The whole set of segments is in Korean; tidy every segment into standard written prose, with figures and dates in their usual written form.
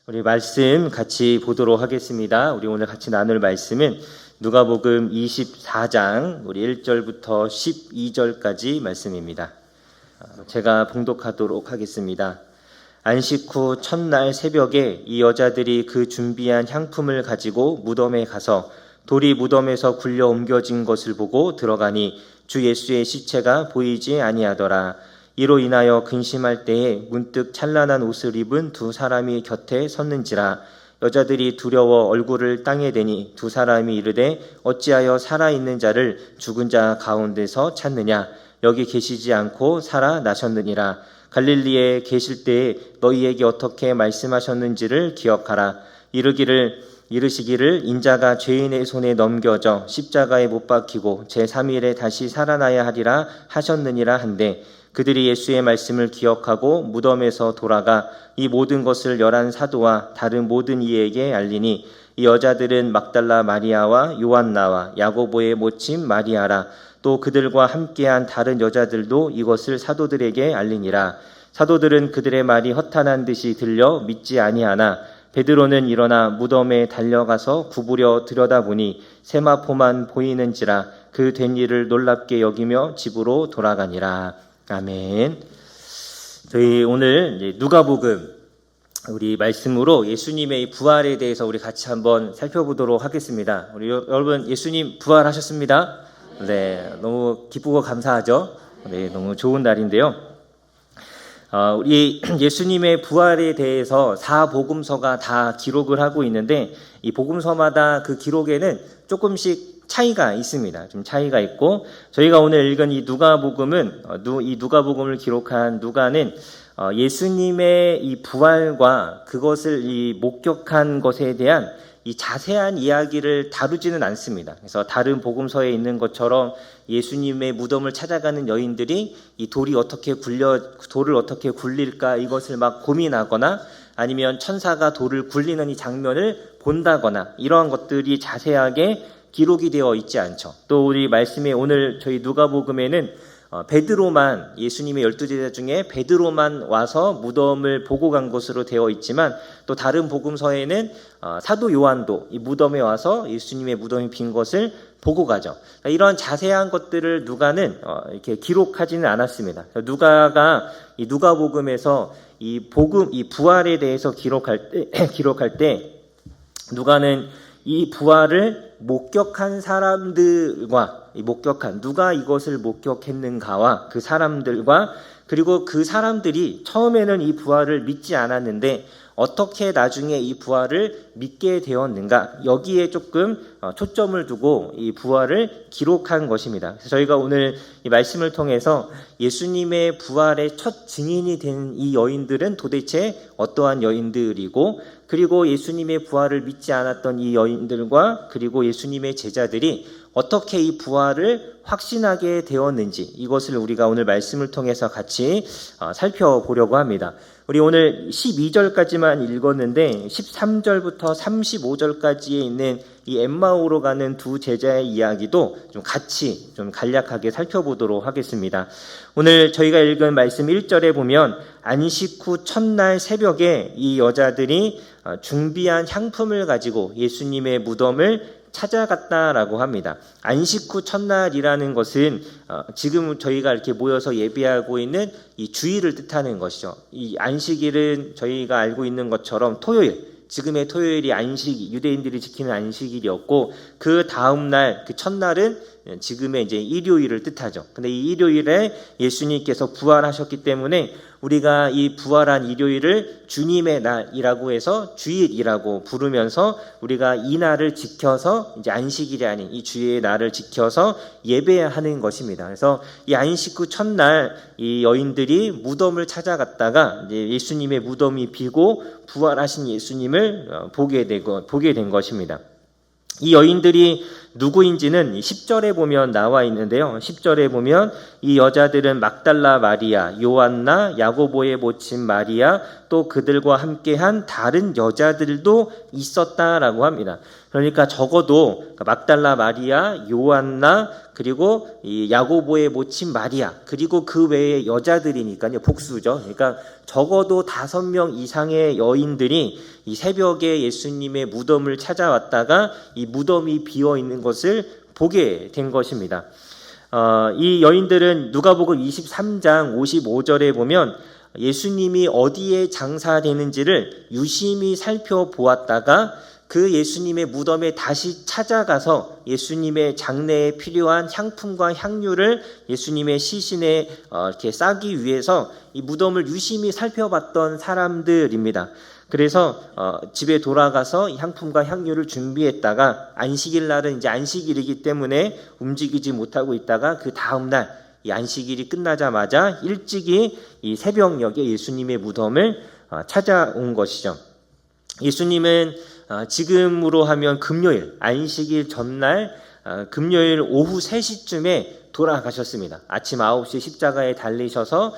우리 말씀 같이 보도록 하겠습니다. 우리 오늘 같이 나눌 말씀은 누가복음 24장 우리 1절부터 12절까지 말씀입니다. 제가 봉독하도록 하겠습니다. 안식 후 첫날 새벽에 이 여자들이 그 준비한 향품을 가지고 무덤에 가서 돌이 무덤에서 굴려 옮겨진 것을 보고 들어가니 주 예수의 시체가 보이지 아니하더라. 이로 인하여 근심할 때에 문득 찬란한 옷을 입은 두 사람이 곁에 섰는지라. 여자들이 두려워 얼굴을 땅에 대니 두 사람이 이르되 어찌하여 살아있는 자를 죽은 자 가운데서 찾느냐. 여기 계시지 않고 살아나셨느니라. 갈릴리에 계실 때에 너희에게 어떻게 말씀하셨는지를 기억하라. 이르시기를 인자가 죄인의 손에 넘겨져 십자가에 못 박히고 제3일에 다시 살아나야 하리라 하셨느니라 한데, 그들이 예수의 말씀을 기억하고 무덤에서 돌아가 이 모든 것을 11 사도와 다른 모든 이에게 알리니, 이 여자들은 막달라 마리아와 요한나와 야고보의 모친 마리아라. 또 그들과 함께한 다른 여자들도 이것을 사도들에게 알리니라. 사도들은 그들의 말이 허탄한 듯이 들려 믿지 아니하나 베드로는 일어나 무덤에 달려가서 구부려 들여다보니 세마포만 보이는지라. 그 된 일을 놀랍게 여기며 집으로 돌아가니라. 아멘. 저희 오늘 누가복음 우리 말씀으로 예수님의 부활에 대해서 우리 같이 한번 살펴보도록 하겠습니다. 우리 여러분, 예수님 부활하셨습니다. 네, 너무 기쁘고 감사하죠. 네, 너무 좋은 날인데요. 우리 예수님의 부활에 대해서 4복음서가 다 기록을 하고 있는데, 이 복음서마다 그 기록에는 조금씩 차이가 있습니다. 좀 차이가 있고, 저희가 오늘 읽은 이 누가복음은 이 누가복음을 기록한 누가는 예수님의 이 부활과 그것을 이 목격한 것에 대한 이 자세한 이야기를 다루지는 않습니다. 그래서 다른 복음서에 있는 것처럼 예수님의 무덤을 찾아가는 여인들이 이 돌을 어떻게 굴릴까 이것을 막 고민하거나, 아니면 천사가 돌을 굴리는 이 장면을 본다거나, 이러한 것들이 자세하게 기록이 되어 있지 않죠. 또 우리 말씀에 오늘 저희 누가복음에는 베드로만, 예수님의 12제자 중에 베드로만 와서 무덤을 보고 간 것으로 되어 있지만, 또 다른 복음서에는 사도 요한도 이 무덤에 와서 예수님의 무덤이 빈 것을 보고 가죠. 이런 자세한 것들을 누가는 이렇게 기록하지는 않았습니다. 누가가 이 누가복음에서 이 부활에 대해서 기록할 때 누가는 이 부활을 목격한 사람들과 누가 이것을 목격했는가와 그 사람들과, 그리고 그 사람들이 처음에는 이 부활을 믿지 않았는데 어떻게 나중에 이 부활을 믿게 되었는가, 여기에 조금 초점을 두고 이 부활을 기록한 것입니다. 그래서 저희가 오늘 이 말씀을 통해서 예수님의 부활의 첫 증인이 된 이 여인들은 도대체 어떠한 여인들이고, 그리고 예수님의 부활을 믿지 않았던 이 여인들과 그리고 예수님의 제자들이 어떻게 이 부활을 확신하게 되었는지, 이것을 우리가 오늘 말씀을 통해서 같이 살펴보려고 합니다. 우리 오늘 12절까지만 읽었는데 13절부터 35절까지에 있는 이 엠마오로 가는 두 제자의 이야기도 좀 같이 좀 간략하게 살펴보도록 하겠습니다. 오늘 저희가 읽은 말씀 1절에 보면 안식 후 첫날 새벽에 이 여자들이 준비한 향품을 가지고 예수님의 무덤을 찾아갔다라고 합니다. 안식 후 첫날이라는 것은 지금 저희가 이렇게 모여서 예배하고 있는 이 주일을 뜻하는 것이죠. 이 안식일은 저희가 알고 있는 것처럼 지금의 토요일이 유대인들이 지키는 안식일이었고, 그 다음 날, 그 첫날은 지금의 이제 일요일을 뜻하죠. 근데 이 일요일에 예수님께서 부활하셨기 때문에 우리가 이 부활한 일요일을 주님의 날이라고 해서 주일이라고 부르면서 우리가 이 날을 지켜서 이제 안식일이 아닌 이 주의 날을 지켜서 예배하는 것입니다. 그래서 이 안식 후 첫날 이 여인들이 무덤을 찾아갔다가 이제 예수님의 무덤이 비고 부활하신 예수님을 보게 된 것입니다. 이 여인들이 누구인지는 10절에 보면 나와 있는데요. 10절에 보면 이 여자들은 막달라 마리아, 요한나, 야고보의 모친 마리아, 또 그들과 함께한 다른 여자들도 있었다라고 합니다. 그러니까 적어도 막달라 마리아, 요한나, 그리고 이 야고보의 모친 마리아, 그리고 그 외에 여자들이니까요, 복수죠. 그러니까 적어도 5명 이상의 여인들이 이 새벽에 예수님의 무덤을 찾아왔다가 이 무덤이 비어 있는 것을 보게 된 것입니다. 이 여인들은 누가복음 23장 55절에 보면 예수님이 어디에 장사되는지를 유심히 살펴보았다가 그 예수님의 무덤에 다시 찾아가서 예수님의 장례에 필요한 향품과 향유를 예수님의 시신에 이렇게 싸기 위해서 이 무덤을 유심히 살펴봤던 사람들입니다. 그래서 집에 돌아가서 향품과 향유를 준비했다가 안식일 날은 이제 안식일이기 때문에 움직이지 못하고 있다가 그 다음 날 이 안식일이 끝나자마자 일찍이 이 새벽녘에 예수님의 무덤을 찾아온 것이죠. 예수님은 지금으로 하면 금요일, 안식일 전날 금요일 오후 3시쯤에 돌아가셨습니다. 아침 9시 십자가에 달리셔서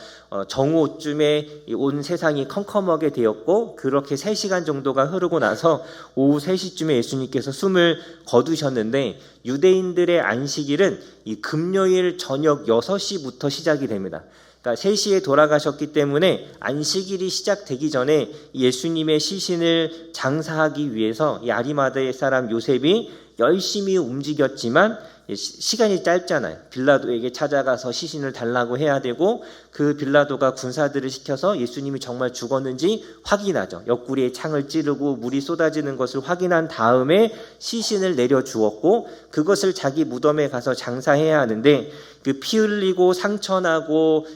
정오쯤에 온 세상이 컴컴하게 되었고 그렇게 3시간 정도가 흐르고 나서 오후 3시쯤에 예수님께서 숨을 거두셨는데 유대인들의 안식일은 이 금요일 저녁 6시부터 시작이 됩니다. 그러니까 3시에 돌아가셨기 때문에 안식일이 시작되기 전에 예수님의 시신을 장사하기 위해서 이 아리마다의 사람 요셉이 열심히 움직였지만 시간이 짧잖아요. 빌라도에게 찾아가서 시신을 달라고 해야 되고 그 빌라도가 군사들을 시켜서 예수님이 정말 죽었는지 확인하죠. 옆구리에 창을 찌르고 물이 쏟아지는 것을 확인한 다음에 시신을 내려주었고 그것을 자기 무덤에 가서 장사해야 하는데 그 피 흘리고 상처나고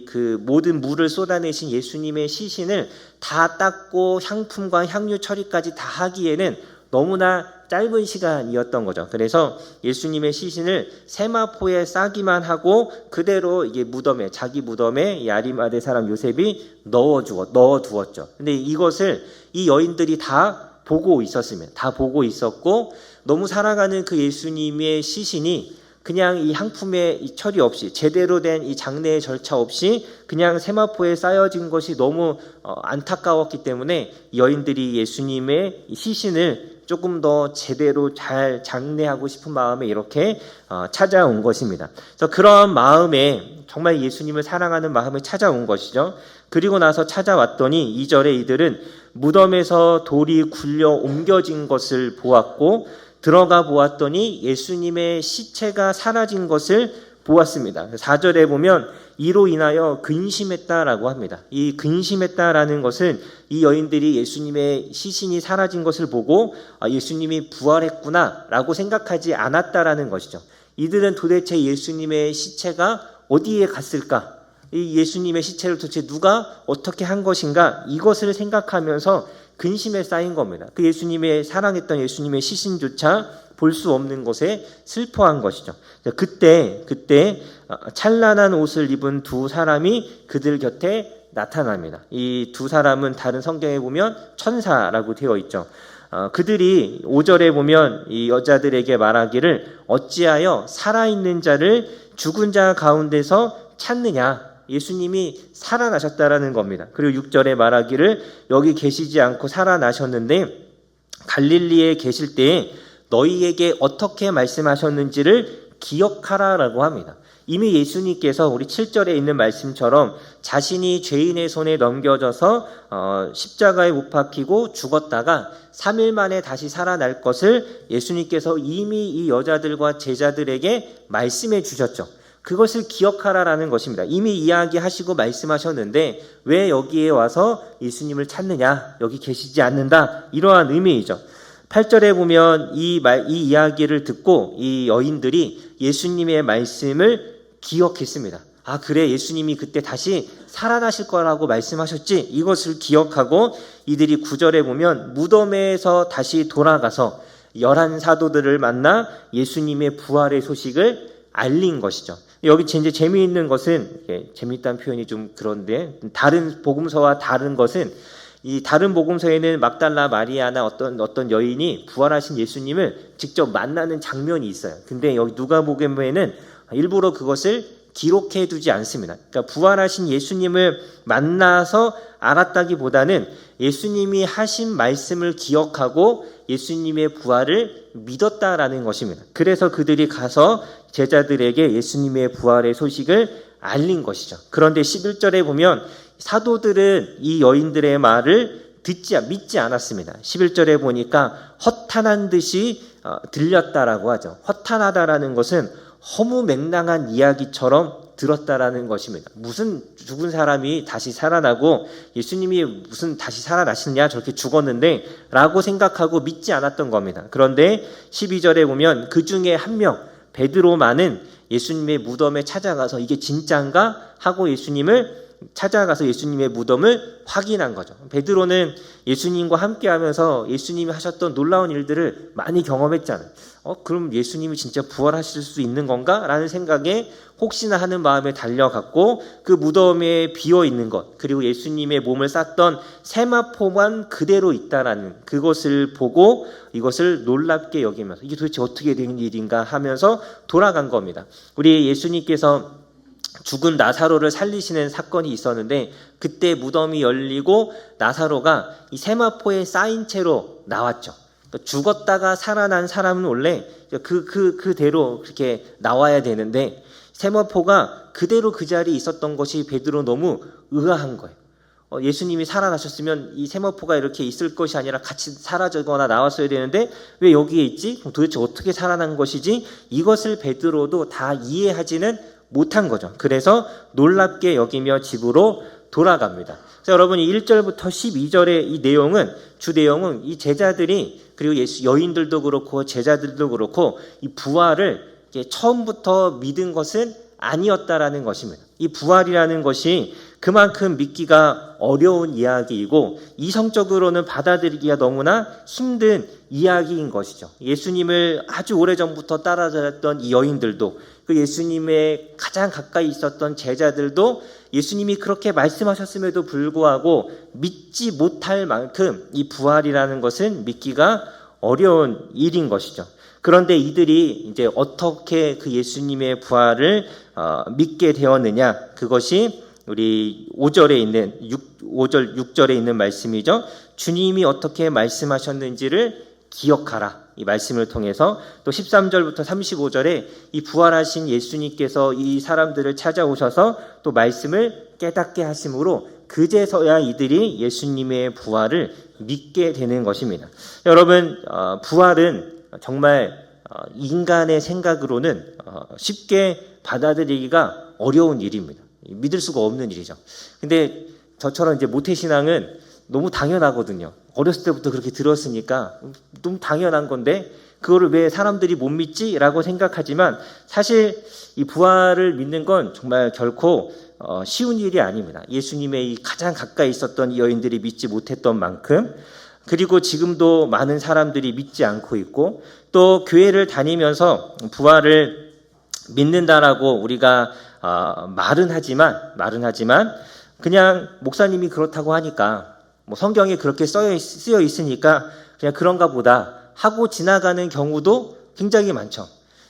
그 모든 물을 쏟아내신 예수님의 시신을 다 닦고 향품과 향유 처리까지 다 하기에는 너무나 짧은 시간이었던 거죠. 그래서 예수님의 시신을 세마포에 싸기만 하고 그대로 이게 무덤에 자기 무덤에 이 아리마대 사람 요셉이 넣어두었죠. 근데 이것을 이 여인들이 다 보고 있었습니다. 다 보고 있었고 너무 살아가는 그 예수님의 시신이 그냥 이 향품의 이 처리 없이 제대로 된 이 장례의 절차 없이 그냥 세마포에 쌓여진 것이 너무 안타까웠기 때문에 여인들이 예수님의 시신을 조금 더 제대로 잘 장례하고 싶은 마음에 이렇게 찾아온 것입니다. 그래서 그런 마음에 정말 예수님을 사랑하는 마음에 찾아온 것이죠. 그리고 나서 찾아왔더니 2절에 이들은 무덤에서 돌이 굴려 옮겨진 것을 보았고 들어가 보았더니 예수님의 시체가 사라진 것을 보았습니다. 4절에 보면 이로 인하여 근심했다라고 합니다. 이 근심했다라는 것은 이 여인들이 예수님의 시신이 사라진 것을 보고 예수님이 부활했구나라고 생각하지 않았다라는 것이죠. 이들은 도대체 예수님의 시체가 어디에 갔을까? 이 예수님의 시체를 도대체 누가 어떻게 한 것인가? 이것을 생각하면서 근심에 쌓인 겁니다. 그 예수님의 사랑했던 예수님의 시신조차 볼 수 없는 곳에 슬퍼한 것이죠. 그때 찬란한 옷을 입은 두 사람이 그들 곁에 나타납니다. 이 두 사람은 다른 성경에 보면 천사라고 되어 있죠. 그들이 5절에 보면 이 여자들에게 말하기를 어찌하여 살아있는 자를 죽은 자 가운데서 찾느냐. 예수님이 살아나셨다라는 겁니다. 그리고 6절에 말하기를 여기 계시지 않고 살아나셨는데 갈릴리에 계실 때에 너희에게 어떻게 말씀하셨는지를 기억하라라고 합니다. 이미 예수님께서 우리 7절에 있는 말씀처럼 자신이 죄인의 손에 넘겨져서 십자가에 못 박히고 죽었다가 3일 만에 다시 살아날 것을 예수님께서 이미 이 여자들과 제자들에게 말씀해 주셨죠. 그것을 기억하라라는 것입니다. 이미 이야기하시고 말씀하셨는데 왜 여기에 와서 예수님을 찾느냐? 여기 계시지 않는다. 이러한 의미이죠. 8절에 보면 이 이야기를 듣고 이 여인들이 예수님의 말씀을 기억했습니다. 아, 그래, 예수님이 그때 다시 살아나실 거라고 말씀하셨지? 이것을 기억하고 이들이 9절에 보면 무덤에서 다시 돌아가서 11사도들을 만나 예수님의 부활의 소식을 알린 것이죠. 여기 이제 재미있는 것은, 재미있다는 표현이 좀 그런데, 다른 복음서와 다른 것은, 이 다른 복음서에는 막달라 마리아나 어떤 여인이 부활하신 예수님을 직접 만나는 장면이 있어요. 근데 여기 누가복음에는 일부러 그것을 기록해 두지 않습니다. 그러니까 부활하신 예수님을 만나서 알았다기보다는 예수님이 하신 말씀을 기억하고 예수님의 부활을 믿었다라는 것입니다. 그래서 그들이 가서 제자들에게 예수님의 부활의 소식을 알린 것이죠. 그런데 11절에 보면 사도들은 이 여인들의 말을 믿지 않았습니다. 11절에 보니까 허탄한 듯이 들렸다라고 하죠. 허탄하다라는 것은 허무맹랑한 이야기처럼 들었다라는 것입니다. 무슨 죽은 사람이 다시 살아나고 예수님이 무슨 다시 살아나시느냐, 저렇게 죽었는데 라고 생각하고 믿지 않았던 겁니다. 그런데 12절에 보면 그 중에 한 명, 베드로만은 예수님의 무덤에 찾아가서 이게 진짠가 하고 예수님을 찾아가서 예수님의 무덤을 확인한 거죠. 베드로는 예수님과 함께하면서 예수님이 하셨던 놀라운 일들을 많이 경험했잖아요. 그럼 예수님이 진짜 부활하실 수 있는 건가? 라는 생각에 혹시나 하는 마음에 달려갔고 그 무덤에 비어 있는 것, 그리고 예수님의 몸을 쌌던 세마포만 그대로 있다라는 그것을 보고 이것을 놀랍게 여기면서 이게 도대체 어떻게 된 일인가 하면서 돌아간 겁니다. 우리 예수님께서 죽은 나사로를 살리시는 사건이 있었는데 그때 무덤이 열리고 나사로가 이 세마포에 쌓인 채로 나왔죠. 죽었다가 살아난 사람은 원래 그대로 그렇게 나와야 되는데 세마포가 그대로 그 자리에 있었던 것이 베드로 너무 의아한 거예요. 예수님이 살아나셨으면 이 세마포가 이렇게 있을 것이 아니라 같이 사라지거나 나왔어야 되는데 왜 여기에 있지? 그럼 도대체 어떻게 살아난 것이지? 이것을 베드로도 다 이해하지는 못한 거죠. 그래서 놀랍게 여기며 집으로 돌아갑니다. 자, 여러분, 이 1절부터 12절의 이 내용은, 주 내용은 이 제자들이, 그리고 여인들도 그렇고 제자들도 그렇고 이 부활을 처음부터 믿은 것은 아니었다라는 것입니다. 이 부활이라는 것이 그만큼 믿기가 어려운 이야기이고 이성적으로는 받아들이기가 너무나 힘든 이야기인 것이죠. 예수님을 아주 오래전부터 따라다녔던 이 여인들도, 그 예수님의 가장 가까이 있었던 제자들도 예수님이 그렇게 말씀하셨음에도 불구하고 믿지 못할 만큼 이 부활이라는 것은 믿기가 어려운 일인 것이죠. 그런데 이들이 이제 어떻게 그 예수님의 부활을 믿게 되었느냐, 그것이 우리 5절에 있는 5절 6절에 있는 말씀이죠. 주님이 어떻게 말씀하셨는지를 기억하라. 이 말씀을 통해서 또 13절부터 35절에 이 부활하신 예수님께서 이 사람들을 찾아오셔서 또 말씀을 깨닫게 하심으로 그제서야 이들이 예수님의 부활을 믿게 되는 것입니다. 여러분, 부활은 정말 인간의 생각으로는 쉽게 받아들이기가 어려운 일입니다. 믿을 수가 없는 일이죠. 근데 저처럼 이제 모태신앙은 너무 당연하거든요. 어렸을 때부터 그렇게 들었으니까 너무 당연한 건데 그거를 왜 사람들이 못 믿지? 라고 생각하지만 사실 이 부활을 믿는 건 정말 결코 쉬운 일이 아닙니다. 예수님의 이 가장 가까이 있었던 이 여인들이 믿지 못했던 만큼, 그리고 지금도 많은 사람들이 믿지 않고 있고, 또 교회를 다니면서 부활을 믿는다라고 우리가 말은 하지만 그냥 목사님이 그렇다고 하니까 뭐 성경에 그렇게 쓰여 있으니까 그냥 그런가 보다 하고 지나가는 경우도 굉장히 많죠.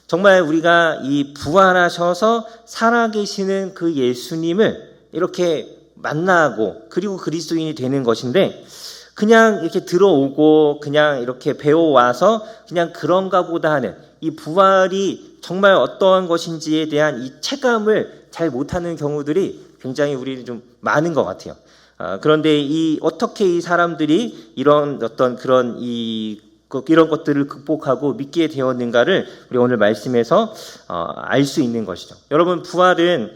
정말 우리가 이 부활하셔서 살아계시는 그 예수님을 이렇게 만나고 그리고 그리스도인이 되는 것인데 그냥 이렇게 들어오고 그냥 이렇게 배워와서 그냥 그런가 보다 하는 이 부활이 정말 어떠한 것인지에 대한 이 체감을 잘 못하는 경우들이 굉장히 우리는 좀 많은 것 같아요. 그런데 어떻게 이 사람들이 이런 어떤 그런 이런 것들을 극복하고 믿게 되었는가를 우리 오늘 말씀에서 알 수 있는 것이죠. 여러분, 부활은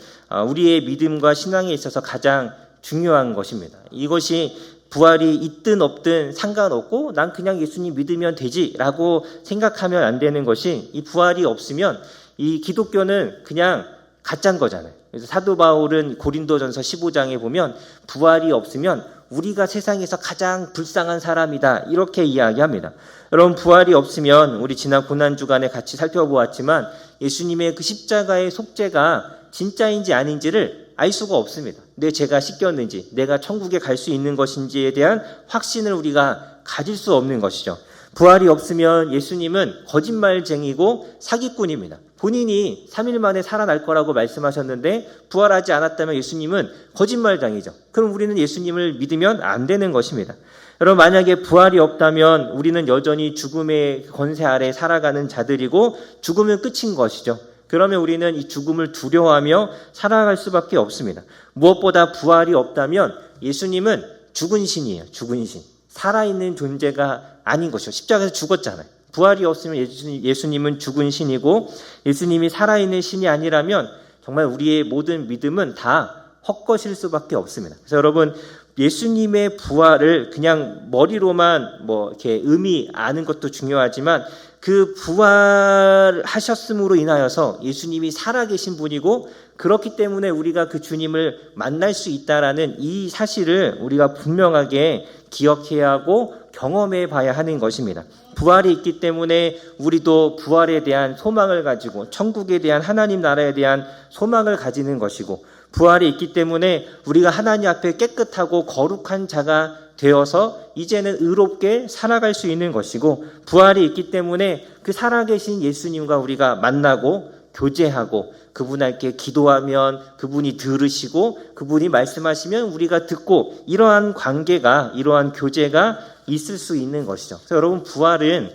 우리의 믿음과 신앙에 있어서 가장 중요한 것입니다. 이것이 부활이 있든 없든 상관없고 난 그냥 예수님 믿으면 되지라고 생각하면 안 되는 것이, 이 부활이 없으면 이 기독교는 그냥 가짜인 거잖아요. 그래서 사도 바울은 고린도전서 15장에 보면 부활이 없으면 우리가 세상에서 가장 불쌍한 사람이다 이렇게 이야기합니다. 여러분, 부활이 없으면 우리 지난 고난주간에 같이 살펴보았지만 예수님의 그 십자가의 속죄가 진짜인지 아닌지를 알 수가 없습니다. 내 죄가 씻겼는지, 내가 천국에 갈 수 있는 것인지에 대한 확신을 우리가 가질 수 없는 것이죠. 부활이 없으면 예수님은 거짓말쟁이고 사기꾼입니다. 본인이 3일 만에 살아날 거라고 말씀하셨는데 부활하지 않았다면 예수님은 거짓말장이죠. 그럼 우리는 예수님을 믿으면 안 되는 것입니다. 여러분, 만약에 부활이 없다면 우리는 여전히 죽음의 권세 아래 살아가는 자들이고 죽으면 끝인 것이죠. 그러면 우리는 이 죽음을 두려워하며 살아갈 수밖에 없습니다. 무엇보다 부활이 없다면 예수님은 죽은 신이에요. 죽은 신. 살아있는 존재가 아닌 것이죠. 십자가에서 죽었잖아요. 부활이 없으면 예수님은 죽은 신이고 예수님이 살아있는 신이 아니라면 정말 우리의 모든 믿음은 다 헛것일 수밖에 없습니다. 그래서 여러분, 예수님의 부활을 그냥 머리로만 이렇게 의미 아는 것도 중요하지만 그 부활하셨음으로 인하여서 예수님이 살아계신 분이고 그렇기 때문에 우리가 그 주님을 만날 수 있다라는 이 사실을 우리가 분명하게 기억해야 하고 경험해 봐야 하는 것입니다. 부활이 있기 때문에 우리도 부활에 대한 소망을 가지고 천국에 대한 하나님 나라에 대한 소망을 가지는 것이고 부활이 있기 때문에 우리가 하나님 앞에 깨끗하고 거룩한 자가 되어서 이제는 의롭게 살아갈 수 있는 것이고 부활이 있기 때문에 그 살아계신 예수님과 우리가 만나고 교제하고 그분께 기도하면 그분이 들으시고 그분이 말씀하시면 우리가 듣고 이러한 관계가 이러한 교제가 있을 수 있는 것이죠. 그래서 여러분, 부활은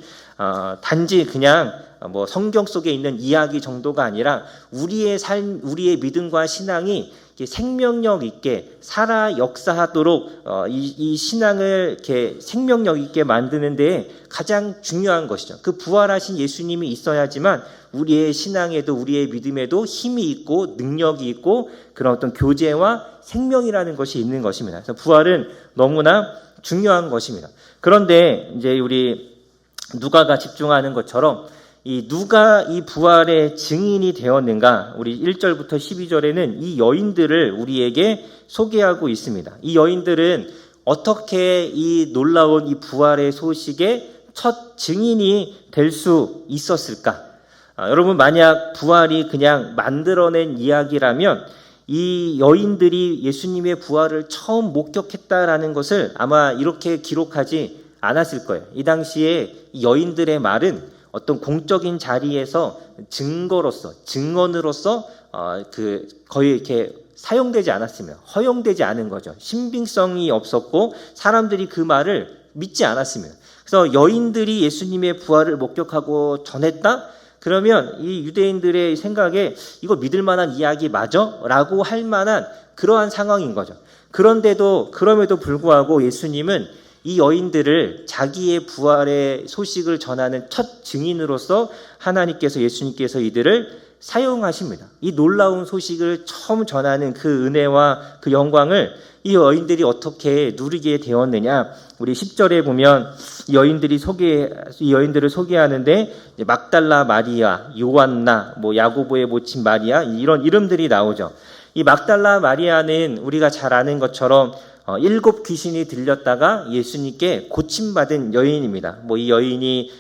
단지 그냥 성경 속에 있는 이야기 정도가 아니라 우리의 삶, 우리의 믿음과 신앙이 생명력 있게 살아 역사하도록 이 신앙을 이렇게 생명력 있게 만드는 데 가장 중요한 것이죠. 그 부활하신 예수님이 있어야지만 우리의 신앙에도 우리의 믿음에도 힘이 있고 능력이 있고 그런 어떤 교제와 생명이라는 것이 있는 것입니다. 그래서 부활은 너무나 중요한 것입니다. 그런데 이제 우리 누가가 집중하는 것처럼 이 누가 이 부활의 증인이 되었는가? 우리 1절부터 12절에는 이 여인들을 우리에게 소개하고 있습니다. 이 여인들은 어떻게 이 놀라운 이 부활의 소식의 첫 증인이 될 수 있었을까? 여러분, 만약 부활이 그냥 만들어낸 이야기라면 이 여인들이 예수님의 부활을 처음 목격했다라는 것을 아마 이렇게 기록하지 않았을 거예요. 이 당시에 이 여인들의 말은 어떤 공적인 자리에서 증거로서, 증언으로서 거의 이렇게 사용되지 않았으면 허용되지 않은 거죠. 신빙성이 없었고 사람들이 그 말을 믿지 않았습니다. 그래서 여인들이 예수님의 부활을 목격하고 전했다? 그러면 이 유대인들의 생각에 이거 믿을 만한 이야기 맞아? 라고 할 만한 그러한 상황인 거죠. 그럼에도 불구하고 예수님은 이 여인들을 자기의 부활의 소식을 전하는 첫 증인으로서 예수님께서 이들을 사용하십니다. 이 놀라운 소식을 처음 전하는 그 은혜와 그 영광을 이 여인들이 어떻게 누리게 되었느냐? 우리 10절에 보면 이 여인들을 소개하는데 막달라 마리아, 요한나, 야고보의 모친 마리아 이런 이름들이 나오죠. 이 막달라 마리아는 우리가 잘 아는 것처럼 7 귀신이 들렸다가 예수님께 고침받은 여인입니다. 이 여인이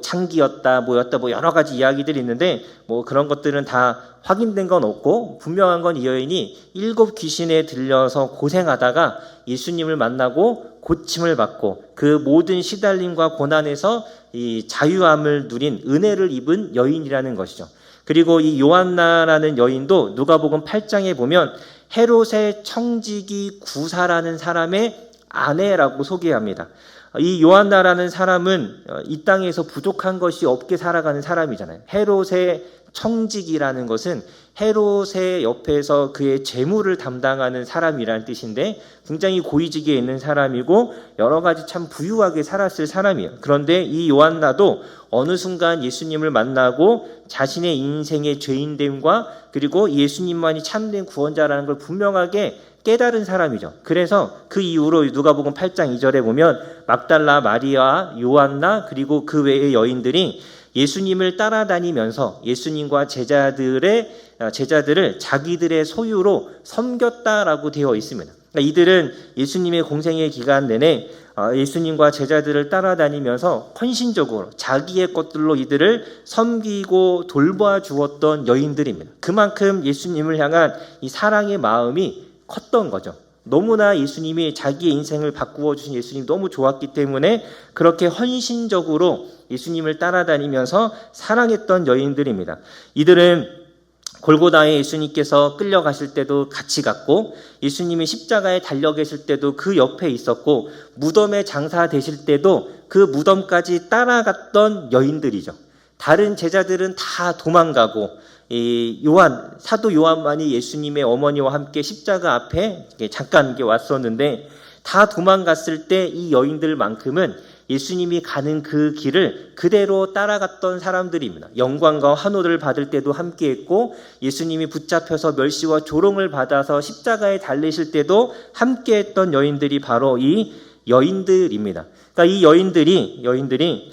창기였다, 여러 가지 이야기들이 있는데 그런 것들은 다 확인된 건 없고 분명한 건 이 여인이 7 귀신에 들려서 고생하다가 예수님을 만나고 고침을 받고 그 모든 시달림과 고난에서 이 자유함을 누린 은혜를 입은 여인이라는 것이죠. 그리고 이 요한나라는 여인도 누가복음 8장에 보면 헤롯의 청지기 구사라는 사람의 아내라고 소개합니다. 이 요한나라는 사람은 이 땅에서 부족한 것이 없게 살아가는 사람이잖아요. 헤롯의 청지기라는 것은 헤롯의 옆에서 그의 재물을 담당하는 사람이라는 뜻인데 굉장히 고위직에 있는 사람이고 여러 가지 참 부유하게 살았을 사람이에요. 그런데 이 요한나도 어느 순간 예수님을 만나고 자신의 인생의 죄인됨과 그리고 예수님만이 참된 구원자라는 걸 분명하게 깨달은 사람이죠. 그래서 그 이후로 누가복음 8장 2절에 보면 막달라 마리아, 요한나 그리고 그 외의 여인들이 예수님을 따라다니면서 예수님과 제자들을 자기들의 소유로 섬겼다라고 되어 있습니다. 그러니까 이들은 예수님의 공생의 기간 내내 예수님과 제자들을 따라다니면서 헌신적으로 자기의 것들로 이들을 섬기고 돌봐주었던 여인들입니다. 그만큼 예수님을 향한 이 사랑의 마음이 컸던 거죠. 너무나 예수님이 자기의 인생을 바꾸어 주신 예수님이 너무 좋았기 때문에 그렇게 헌신적으로 예수님을 따라다니면서 사랑했던 여인들입니다. 이들은 골고다에 예수님께서 끌려가실 때도 같이 갔고, 예수님이 십자가에 달려 계실 때도 그 옆에 있었고, 무덤에 장사되실 때도 그 무덤까지 따라갔던 여인들이죠. 다른 제자들은 다 도망가고, 사도 요한만이 예수님의 어머니와 함께 십자가 앞에 잠깐 왔었는데, 다 도망갔을 때 이 여인들만큼은 예수님이 가는 그 길을 그대로 따라갔던 사람들입니다. 영광과 환호를 받을 때도 함께했고, 예수님이 붙잡혀서 멸시와 조롱을 받아서 십자가에 달리실 때도 함께했던 여인들이 바로 이 여인들입니다. 그러니까 이 여인들이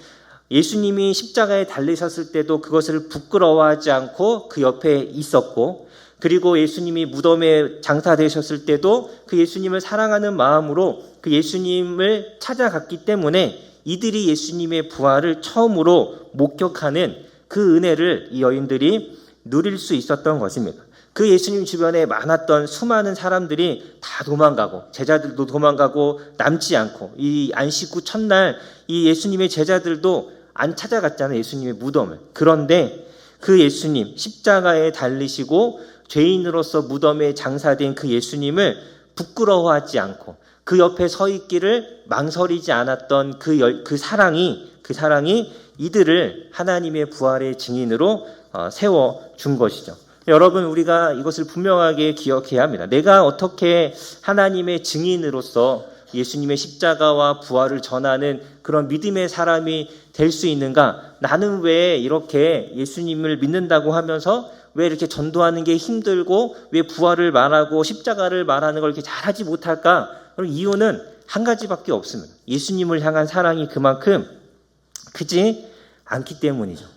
예수님이 십자가에 달리셨을 때도 그것을 부끄러워하지 않고 그 옆에 있었고, 그리고 예수님이 무덤에 장사되셨을 때도 그 예수님을 사랑하는 마음으로 그 예수님을 찾아갔기 때문에 이들이 예수님의 부활을 처음으로 목격하는 그 은혜를 이 여인들이 누릴 수 있었던 것입니다. 그 예수님 주변에 많았던 수많은 사람들이 다 도망가고, 제자들도 도망가고 남지 않고, 이 안식 후 첫날 이 예수님의 제자들도 안 찾아갔잖아요, 예수님의 무덤을. 그런데 그 예수님, 십자가에 달리시고 죄인으로서 무덤에 장사된 그 예수님을 부끄러워하지 않고 그 옆에 서 있기를 망설이지 않았던 그 사랑이 이들을 하나님의 부활의 증인으로 세워준 것이죠. 여러분, 우리가 이것을 분명하게 기억해야 합니다. 내가 어떻게 하나님의 증인으로서 예수님의 십자가와 부활을 전하는 그런 믿음의 사람이 될 수 있는가? 나는 왜 이렇게 예수님을 믿는다고 하면서 왜 이렇게 전도하는 게 힘들고 왜 부활을 말하고 십자가를 말하는 걸 이렇게 잘하지 못할까? 그럼 이유는 한 가지밖에 없습니다. 예수님을 향한 사랑이 그만큼 크지 않기 때문이죠.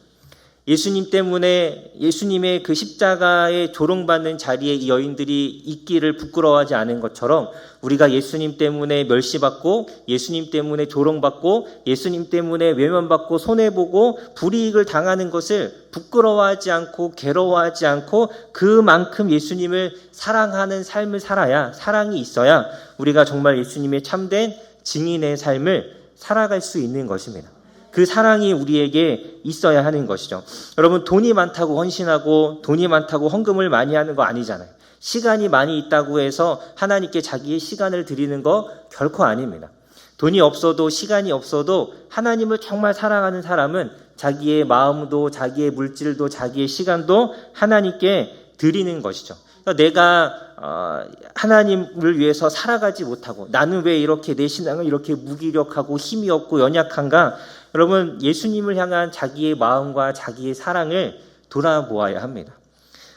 예수님 때문에 예수님의 그 십자가에 조롱받는 자리에 이 여인들이 있기를 부끄러워하지 않은 것처럼 우리가 예수님 때문에 멸시받고 예수님 때문에 조롱받고 예수님 때문에 외면받고 손해보고 불이익을 당하는 것을 부끄러워하지 않고 괴로워하지 않고 그만큼 예수님을 사랑하는 삶을 살아야, 사랑이 있어야 우리가 정말 예수님의 참된 증인의 삶을 살아갈 수 있는 것입니다. 그 사랑이 우리에게 있어야 하는 것이죠. 여러분, 돈이 많다고 헌신하고 돈이 많다고 헌금을 많이 하는 거 아니잖아요. 시간이 많이 있다고 해서 하나님께 자기의 시간을 드리는 거 결코 아닙니다. 돈이 없어도 시간이 없어도 하나님을 정말 사랑하는 사람은 자기의 마음도 자기의 물질도 자기의 시간도 하나님께 드리는 것이죠. 내가 하나님을 위해서 살아가지 못하고 나는 왜 이렇게 내 신앙은 이렇게 무기력하고 힘이 없고 연약한가? 여러분, 예수님을 향한 자기의 마음과 자기의 사랑을 돌아보아야 합니다.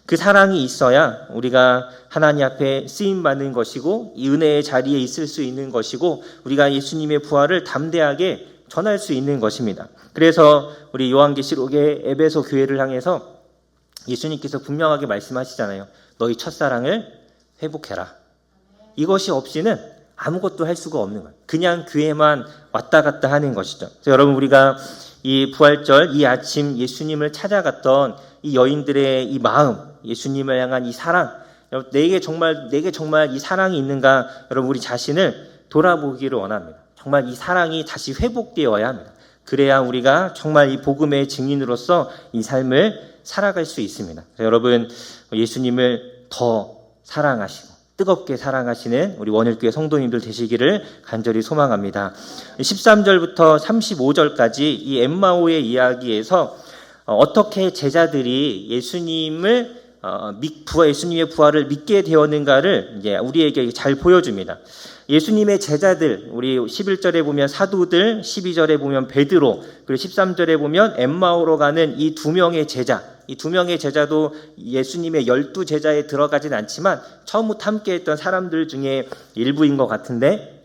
그 사랑이 있어야 우리가 하나님 앞에 쓰임받는 것이고 이 은혜의 자리에 있을 수 있는 것이고 우리가 예수님의 부활을 담대하게 전할 수 있는 것입니다. 그래서 우리 요한계시록의 에베소 교회를 향해서 예수님께서 분명하게 말씀하시잖아요. 너희 첫사랑을 회복해라. 이것이 없이는 아무것도 할 수가 없는 거예요. 그냥 교회만 왔다 갔다 하는 것이죠. 그래서 여러분, 우리가 이 부활절 이 아침 예수님을 찾아갔던 이 여인들의 이 마음, 예수님을 향한 이 사랑, 내게 정말 이 사랑이 있는가? 여러분, 우리 자신을 돌아보기를 원합니다. 정말 이 사랑이 다시 회복되어야 합니다. 그래야 우리가 정말 이 복음의 증인으로서 이 삶을 살아갈 수 있습니다. 여러분, 예수님을 더 사랑하시고 뜨겁게 사랑하시는 우리 원일교회 성도님들 되시기를 간절히 소망합니다. 13절부터 35절까지 이 엠마오의 이야기에서 어떻게 제자들이 예수님의 부활을 믿게 되었는가를 이제 우리에게 잘 보여줍니다. 예수님의 제자들, 우리 11절에 보면 사도들, 12절에 보면 베드로, 그리고 13절에 보면 엠마오로 가는 이 두 명의 제자, 이 두 명의 제자도 예수님의 12제자에 들어가진 않지만 처음부터 함께했던 사람들 중에 일부인 것 같은데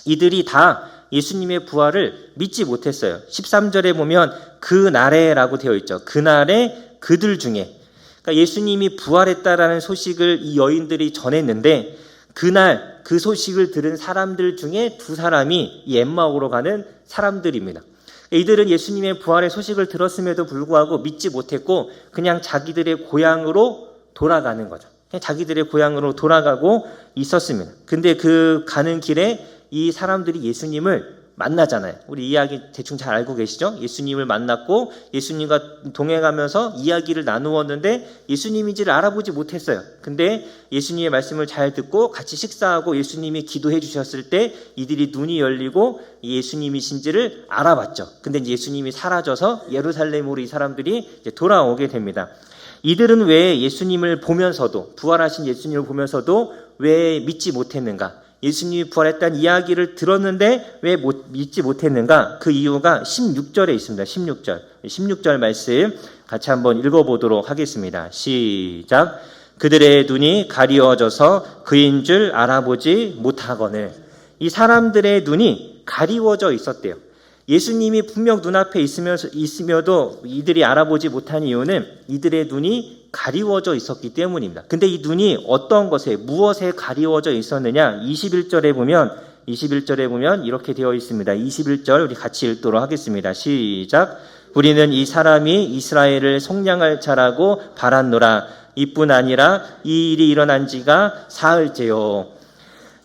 이들이 다 예수님의 부활을 믿지 못했어요. 13절에 보면 그날에라고 되어 있죠. 그날에 그들 중에, 그러니까 예수님이 부활했다라는 소식을 이 여인들이 전했는데 그날 그 소식을 들은 사람들 중에 두 사람이 이 엠마오로 가는 사람들입니다. 이들은 예수님의 부활의 소식을 들었음에도 불구하고 믿지 못했고 그냥 자기들의 고향으로 돌아가는 거죠. 그냥 자기들의 고향으로 돌아가고 있었습니다. 근데 그 가는 길에 이 사람들이 예수님을 만나잖아요. 우리 이야기 대충 잘 알고 계시죠? 예수님을 만났고 예수님과 동행하면서 이야기를 나누었는데 예수님인지를 알아보지 못했어요. 근데 예수님의 말씀을 잘 듣고 같이 식사하고 예수님이 기도해 주셨을 때 이들이 눈이 열리고 예수님이신지를 알아봤죠. 근데 이제 예수님이 사라져서 예루살렘으로 이 사람들이 이제 돌아오게 됩니다. 이들은 왜 예수님을 보면서도, 부활하신 예수님을 보면서도 왜 믿지 못했는가? 예수님이 부활했다는 이야기를 들었는데 왜 믿지 못했는가? 그 이유가 16절에 있습니다. 16절 말씀 같이 한번 읽어보도록 하겠습니다. 시작. 그들의 눈이 가리워져서 그인 줄 알아보지 못하거늘. 이 사람들의 눈이 가리워져 있었대요. 예수님이 분명 눈앞에 있으며도 이들이 알아보지 못한 이유는 이들의 눈이 가리워져 있었기 때문입니다. 근데 이 눈이 어떤 것에, 무엇에 가리워져 있었느냐? 21절에 보면 이렇게 되어 있습니다. 21절 우리 같이 읽도록 하겠습니다. 시작. 우리는 이 사람이 이스라엘을 속량할 자라고 바랐노라. 이뿐 아니라 이 일이 일어난 지가 사흘째요.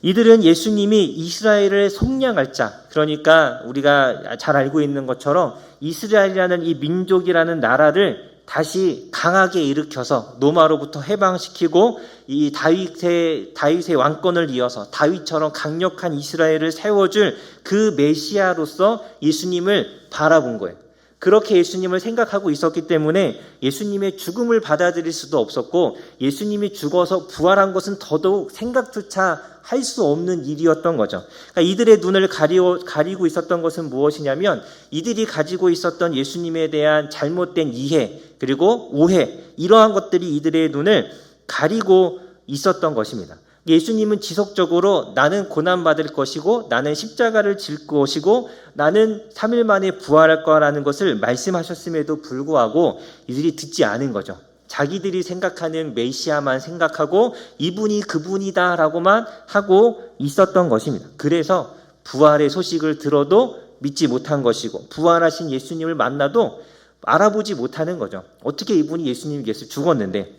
이들은 예수님이 이스라엘을 속량할 자, 그러니까 우리가 잘 알고 있는 것처럼 이스라엘이라는 이 민족이라는 나라를 다시 강하게 일으켜서 로마로부터 해방시키고 이 다윗의 왕권을 이어서 다윗처럼 강력한 이스라엘을 세워줄 그 메시아로서 예수님을 바라본 거예요. 그렇게 예수님을 생각하고 있었기 때문에 예수님의 죽음을 받아들일 수도 없었고 예수님이 죽어서 부활한 것은 더더욱 생각조차 할 수 없는 일이었던 거죠. 그러니까 이들의 눈을 가리고 있었던 것은 무엇이냐면 이들이 가지고 있었던 예수님에 대한 잘못된 이해 그리고 오해, 이러한 것들이 이들의 눈을 가리고 있었던 것입니다. 예수님은 지속적으로 나는 고난받을 것이고 나는 십자가를 질 것이고 나는 3일 만에 부활할 거라는 것을 말씀하셨음에도 불구하고 이들이 듣지 않은 거죠. 자기들이 생각하는 메시아만 생각하고 이분이 그분이다라고만 하고 있었던 것입니다. 그래서 부활의 소식을 들어도 믿지 못한 것이고 부활하신 예수님을 만나도 알아보지 못하는 거죠. 어떻게 이분이 예수님께서 죽었는데.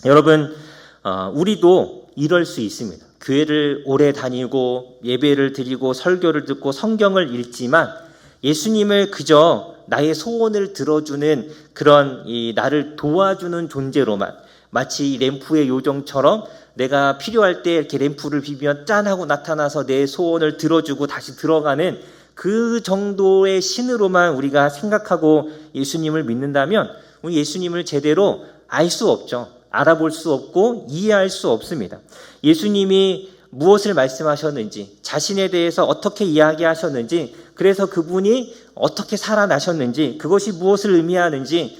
여러분, 우리도 이럴 수 있습니다. 교회를 오래 다니고 예배를 드리고 설교를 듣고 성경을 읽지만 예수님을 그저 나의 소원을 들어주는 그런 나를 도와주는 존재로만, 마치 램프의 요정처럼 내가 필요할 때 이렇게 램프를 비비면 짠 하고 나타나서 내 소원을 들어주고 다시 들어가는 그 정도의 신으로만 우리가 생각하고 예수님을 믿는다면 우리 예수님을 제대로 알 수 없죠. 알아볼 수 없고 이해할 수 없습니다. 예수님이 무엇을 말씀하셨는지, 자신에 대해서 어떻게 이야기하셨는지, 그래서 그분이 어떻게 살아나셨는지, 그것이 무엇을 의미하는지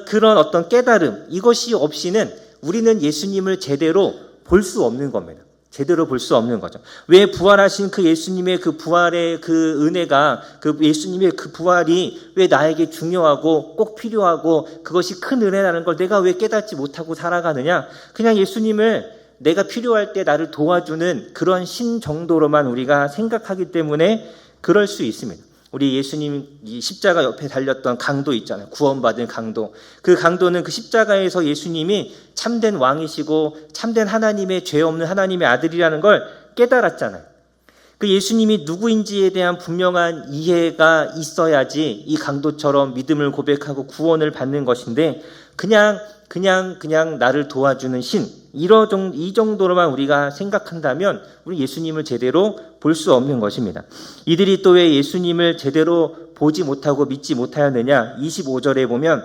그런 어떤 깨달음, 이것이 없이는 우리는 예수님을 제대로 볼 수 없는 겁니다. 제대로 볼 수 없는 거죠. 왜 부활하신 그 예수님의 그 부활의 그 은혜가, 그 예수님의 그 부활이 왜 나에게 중요하고 꼭 필요하고 그것이 큰 은혜라는 걸 내가 왜 깨닫지 못하고 살아가느냐? 그냥 예수님을 내가 필요할 때 나를 도와주는 그런 신 정도로만 우리가 생각하기 때문에 그럴 수 있습니다. 우리 예수님 이 십자가 옆에 달렸던 강도 있잖아요. 구원받은 강도. 그 강도는 그 십자가에서 예수님이 참된 왕이시고 참된 하나님의, 죄 없는 하나님의 아들이라는 걸 깨달았잖아요. 그 예수님이 누구인지에 대한 분명한 이해가 있어야지 이 강도처럼 믿음을 고백하고 구원을 받는 것인데 그냥 나를 도와주는 신, 이 정도로만 우리가 생각한다면 우리 예수님을 제대로 볼 수 없는 것입니다. 이들이 또 왜 예수님을 제대로 보지 못하고 믿지 못하였느냐? 25절에 보면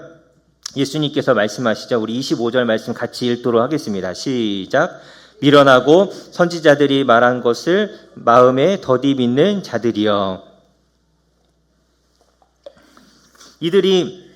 예수님께서 말씀하시죠. 우리 25절 말씀 같이 읽도록 하겠습니다. 시작. 미련하고 선지자들이 말한 것을 마음에 더디 믿는 자들이여. 이들이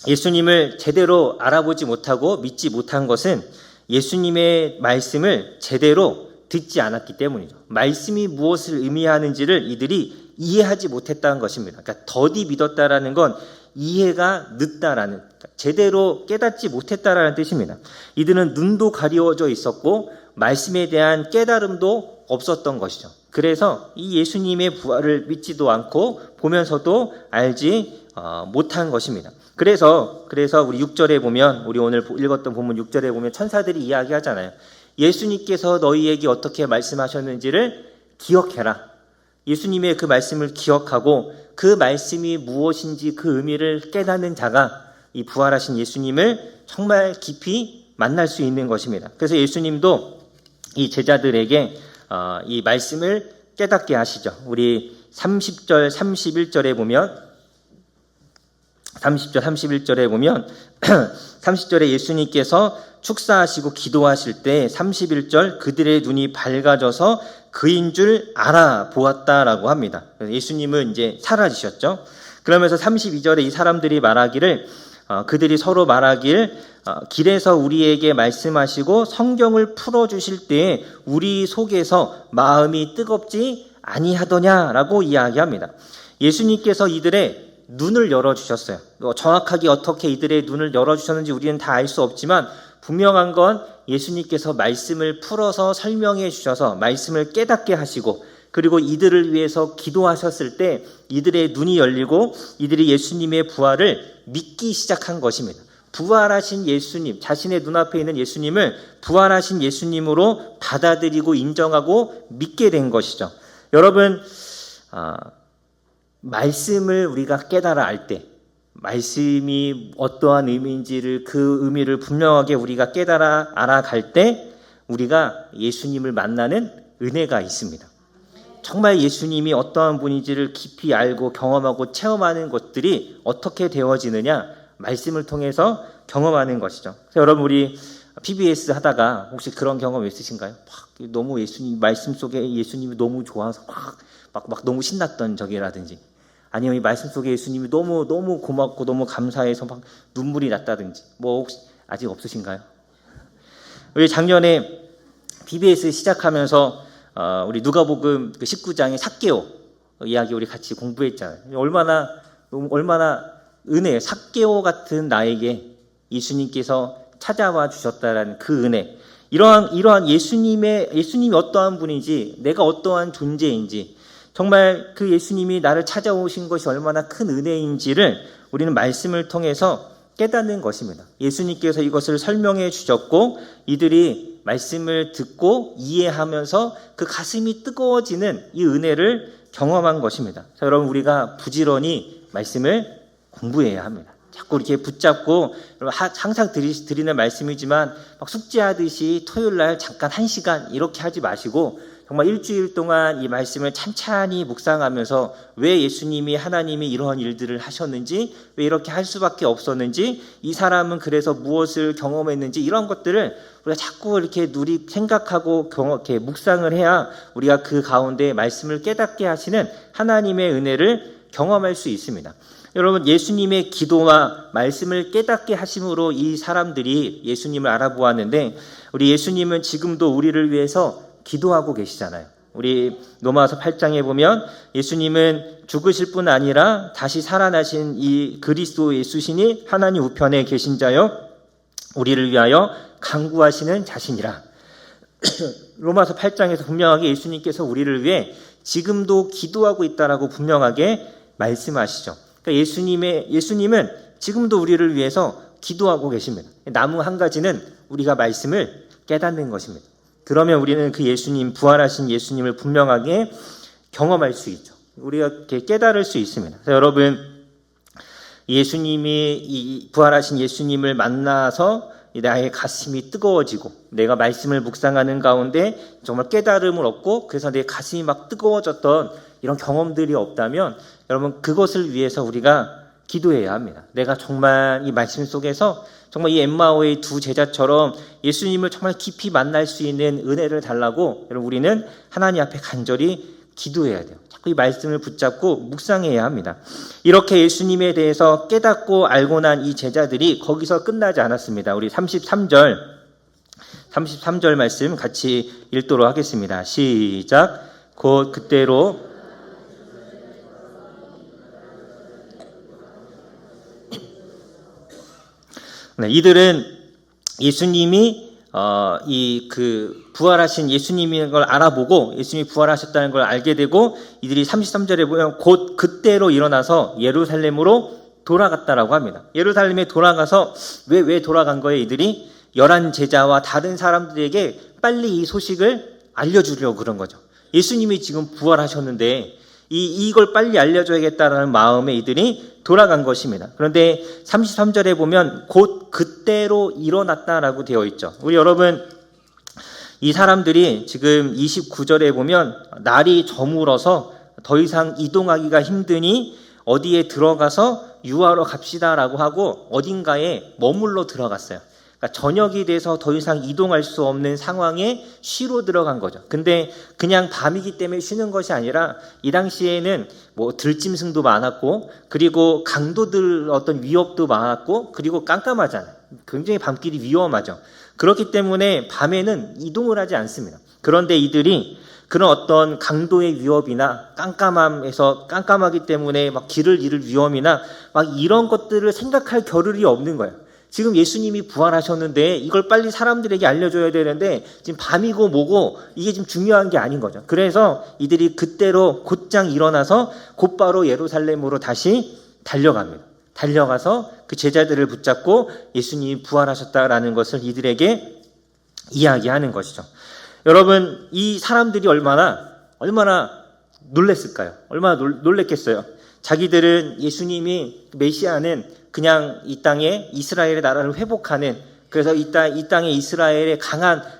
예수님을 제대로 알아보지 못하고 믿지 못한 것은 예수님의 말씀을 제대로 듣지 않았기 때문이죠. 말씀이 무엇을 의미하는지를 이들이 이해하지 못했다는 것입니다. 그러니까 더디 믿었다라는 건 이해가 늦다라는, 제대로 깨닫지 못했다라는 뜻입니다. 이들은 눈도 가리워져 있었고 말씀에 대한 깨달음도 없었던 것이죠. 그래서 이 예수님의 부활을 믿지도 않고 보면서도 알지 못한 것입니다. 그래서 우리 6절에 보면, 우리 오늘 읽었던 본문 6절에 보면 천사들이 이야기하잖아요. 예수님께서 너희에게 어떻게 말씀하셨는지를 기억해라. 예수님의 그 말씀을 기억하고 그 말씀이 무엇인지 그 의미를 깨닫는 자가 이 부활하신 예수님을 정말 깊이 만날 수 있는 것입니다. 그래서 예수님도 이 제자들에게 이 말씀을 깨닫게 하시죠. 우리 30절, 31절에 보면 30절, 31절에 보면 30절에 예수님께서 축사하시고 기도하실 때 31절 그들의 눈이 밝아져서 그인 줄 알아보았다라고 합니다. 예수님은 이제 사라지셨죠. 그러면서 32절에 이 사람들이 말하기를 그들이 서로 말하길 길에서 우리에게 말씀하시고 성경을 풀어주실 때에 우리 속에서 마음이 뜨겁지 아니하더냐라고 이야기합니다. 예수님께서 이들의 눈을 열어주셨어요. 정확하게 어떻게 이들의 눈을 열어주셨는지 우리는 다 알 수 없지만 분명한 건 예수님께서 말씀을 풀어서 설명해 주셔서 말씀을 깨닫게 하시고 그리고 이들을 위해서 기도하셨을 때 이들의 눈이 열리고 이들이 예수님의 부활을 믿기 시작한 것입니다. 부활하신 예수님, 자신의 눈앞에 있는 예수님을 부활하신 예수님으로 받아들이고 인정하고 믿게 된 것이죠. 여러분, 말씀을 우리가 깨달아 알 때, 말씀이 어떠한 의미인지를 그 의미를 분명하게 우리가 깨달아 알아갈 때 우리가 예수님을 만나는 은혜가 있습니다. 정말 예수님이 어떠한 분인지를 깊이 알고 경험하고 체험하는 것들이 어떻게 되어지느냐? 말씀을 통해서 경험하는 것이죠. 여러분, 우리 PBS 하다가 혹시 그런 경험 있으신가요? 너무 예수님 말씀 속에 예수님이 너무 좋아서 막 너무 신났던 적이라든지, 아니면 이 말씀 속에 예수님이 너무 고맙고 너무 감사해서 막 눈물이 났다든지, 뭐 혹시 아직 없으신가요? 우리 작년에 PBS 시작하면서 우리 누가복음 19장의 삭개오 이야기 우리 같이 공부했잖아요. 얼마나 은혜예요. 삭개오 같은 나에게 예수님께서 찾아와 주셨다라는 그 은혜. 이러한 예수님이 어떠한 분인지, 내가 어떠한 존재인지, 정말 그 예수님이 나를 찾아오신 것이 얼마나 큰 은혜인지를 우리는 말씀을 통해서 깨닫는 것입니다. 예수님께서 이것을 설명해 주셨고 이들이 말씀을 듣고 이해하면서 그 가슴이 뜨거워지는 이 은혜를 경험한 것입니다. 자, 여러분, 우리가 부지런히 말씀을 공부해야 합니다. 자꾸 이렇게 붙잡고, 항상 드리는 말씀이지만 막 숙제하듯이 토요일 날 잠깐 1시간 이렇게 하지 마시고 정말 일주일 동안 이 말씀을 찬찬히 묵상하면서 왜 예수님이, 하나님이 이러한 일들을 하셨는지, 왜 이렇게 할 수밖에 없었는지, 이 사람은 그래서 무엇을 경험했는지, 이런 것들을 우리가 자꾸 이렇게 생각하고 이렇게 묵상을 해야 우리가 그 가운데 말씀을 깨닫게 하시는 하나님의 은혜를 경험할 수 있습니다. 여러분, 예수님의 기도와 말씀을 깨닫게 하심으로 이 사람들이 예수님을 알아보았는데, 우리 예수님은 지금도 우리를 위해서 기도하고 계시잖아요. 우리 로마서 8장에 보면 예수님은 죽으실 뿐 아니라 다시 살아나신 이 그리스도 예수시니 하나님 우편에 계신 자여 우리를 위하여 간구하시는 자신이라. 로마서 8장에서 분명하게 예수님께서 우리를 위해 지금도 기도하고 있다라고 분명하게 말씀하시죠. 그러니까 예수님은 지금도 우리를 위해서 기도하고 계십니다. 남은 한 가지는 우리가 말씀을 깨닫는 것입니다. 그러면 우리는 그 예수님, 부활하신 예수님을 분명하게 경험할 수 있죠. 우리가 이렇게 깨달을 수 있습니다. 여러분, 이 부활하신 예수님을 만나서 나의 가슴이 뜨거워지고 내가 말씀을 묵상하는 가운데 정말 깨달음을 얻고 그래서 내 가슴이 막 뜨거워졌던 이런 경험들이 없다면 여러분, 그것을 위해서 우리가 기도해야 합니다. 내가 정말 이 말씀 속에서 정말 이 엠마오의 두 제자처럼 예수님을 정말 깊이 만날 수 있는 은혜를 달라고 여러분, 우리는 하나님 앞에 간절히 기도해야 돼요. 자꾸 이 말씀을 붙잡고 묵상해야 합니다. 이렇게 예수님에 대해서 깨닫고 알고 난 이 제자들이 거기서 끝나지 않았습니다. 우리 33절 말씀 같이 읽도록 하겠습니다. 시작. 곧 그때로 이들은 예수님이 이 부활하신 예수님인 걸 알아보고 예수님이 부활하셨다는 걸 알게 되고 이들이 33절에 보면 곧 그때로 일어나서 예루살렘으로 돌아갔다라고 합니다. 예루살렘에 돌아가서 왜 돌아간 거예요? 이들이 11 제자와 다른 사람들에게 빨리 이 소식을 알려주려고 그런 거죠. 예수님이 지금 부활하셨는데 이걸 빨리 알려줘야겠다라는 마음에 이들이 돌아간 것입니다. 그런데 33절에 보면 곧 그때로 일어났다라고 되어 있죠. 우리 여러분, 이 사람들이 지금 29절에 보면 날이 저물어서 더 이상 이동하기가 힘드니 어디에 들어가서 유하러 갑시다라고 하고 어딘가에 머물러 들어갔어요. 그러니까 저녁이 돼서 더 이상 이동할 수 없는 상황에 쉬러 들어간 거죠. 근데 그냥 밤이기 때문에 쉬는 것이 아니라 이 당시에는 뭐 들짐승도 많았고 그리고 강도들 어떤 위협도 많았고 그리고 깜깜하잖아요. 굉장히 밤길이 위험하죠. 그렇기 때문에 밤에는 이동을 하지 않습니다. 그런데 이들이 그런 어떤 강도의 위협이나 깜깜하기 때문에 막 길을 잃을 위험이나 막 이런 것들을 생각할 겨를이 없는 거예요. 지금 예수님이 부활하셨는데 이걸 빨리 사람들에게 알려줘야 되는데 지금 밤이고 뭐고 이게 지금 중요한 게 아닌 거죠. 그래서 이들이 그때로 곧장 일어나서 곧바로 예루살렘으로 다시 달려갑니다. 달려가서 그 제자들을 붙잡고 예수님이 부활하셨다라는 것을 이들에게 이야기하는 것이죠. 여러분, 이 사람들이 얼마나 놀랬을까요? 얼마나 놀랬겠어요? 자기들은 예수님이 메시아는 그냥 이 땅에 이스라엘의 나라를 회복하는, 그래서 이 땅에 이스라엘의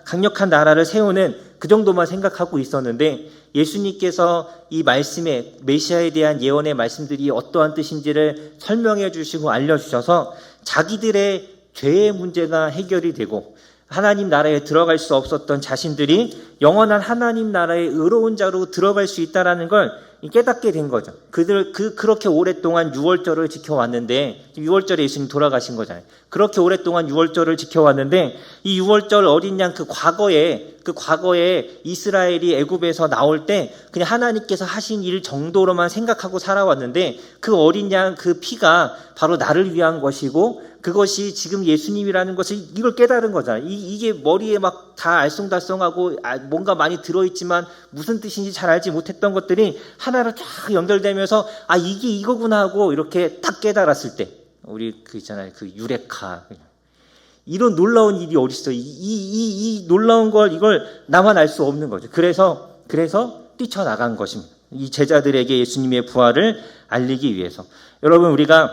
강력한 나라를 세우는 그 정도만 생각하고 있었는데 예수님께서 이 말씀에 메시아에 대한 예언의 말씀들이 어떠한 뜻인지를 설명해 주시고 알려주셔서 자기들의 죄의 문제가 해결이 되고 하나님 나라에 들어갈 수 없었던 자신들이 영원한 하나님 나라의 의로운 자로 들어갈 수 있다는 걸 깨닫게 된 거죠. 그렇게 오랫동안 유월절을 지켜왔는데, 6월절에 예수님 돌아가신 거잖아요. 그렇게 오랫동안 유월절을 지켜왔는데, 이 유월절 어린 양 그 과거에 이스라엘이 애굽에서 나올 때 그냥 하나님께서 하신 일 정도로만 생각하고 살아왔는데, 그 어린 양 그 피가 바로 나를 위한 것이고, 그것이 지금 예수님이라는 것을 이걸 깨달은 거잖아요. 이게 머리에 막 다 알쏭달쏭하고 뭔가 많이 들어있지만 무슨 뜻인지 잘 알지 못했던 것들이 하나로 쫙 연결되면서 이게 이거구나 하고 이렇게 딱 깨달았을 때 우리 있잖아요. 유레카. 이런 놀라운 일이 어딨어. 이 놀라운 이걸 나만 알 수 없는 거죠. 그래서 뛰쳐나간 것입니다. 이 제자들에게 예수님의 부활을 알리기 위해서. 여러분, 우리가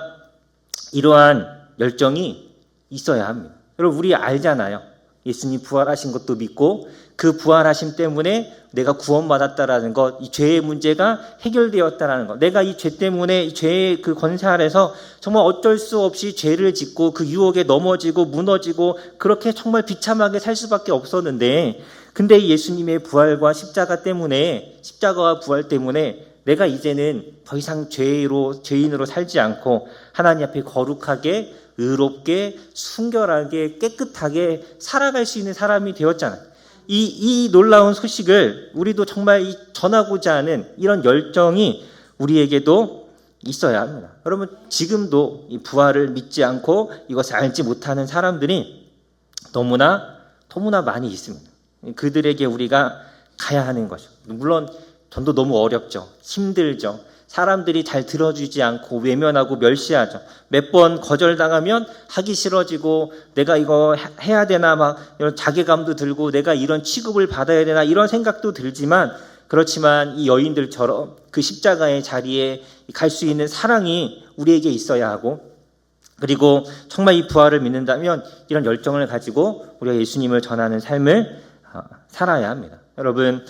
이러한 열정이 있어야 합니다. 여러분, 우리 알잖아요. 예수님 부활하신 것도 믿고 그 부활하심 때문에 내가 구원받았다라는 것, 이 죄의 문제가 해결되었다라는 것, 내가 이 죄 때문에 이 죄의 그 권세 아래서 정말 어쩔 수 없이 죄를 짓고 그 유혹에 넘어지고 무너지고 그렇게 정말 비참하게 살 수밖에 없었는데, 근데 예수님의 부활과 십자가와 부활 때문에 내가 이제는 더 이상 죄인으로 살지 않고 하나님 앞에 거룩하게, 의롭게, 순결하게, 깨끗하게 살아갈 수 있는 사람이 되었잖아요. 이 놀라운 소식을 우리도 정말 전하고자 하는 이런 열정이 우리에게도 있어야 합니다. 여러분, 지금도 이 부활을 믿지 않고 이것을 알지 못하는 사람들이 너무나 많이 있습니다. 그들에게 우리가 가야 하는 것이죠. 물론 전도 너무 어렵죠. 힘들죠. 사람들이 잘 들어주지 않고 외면하고 멸시하죠. 몇 번 거절당하면 하기 싫어지고 내가 이거 해야 되나 막 이런 자괴감도 들고 내가 이런 취급을 받아야 되나 이런 생각도 들지만, 그렇지만 이 여인들처럼 그 십자가의 자리에 갈 수 있는 사랑이 우리에게 있어야 하고, 그리고 정말 이 부활을 믿는다면 이런 열정을 가지고 우리가 예수님을 전하는 삶을 살아야 합니다. 여러분,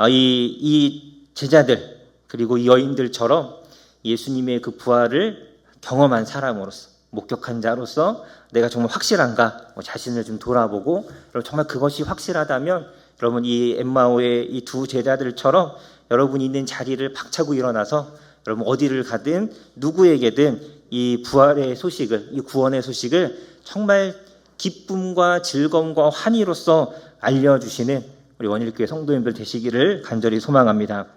이 제자들 그리고 이 여인들처럼 예수님의 그 부활을 경험한 사람으로서, 목격한 자로서 내가 정말 확실한가 자신을 좀 돌아보고, 정말 그것이 확실하다면 여러분, 이 엠마오의 이 두 제자들처럼 여러분이 있는 자리를 박차고 일어나서 여러분 어디를 가든 누구에게든 이 부활의 소식을, 이 구원의 소식을 정말 기쁨과 즐거움과 환희로서 알려주시는 우리 원일교회 성도님들 되시기를 간절히 소망합니다.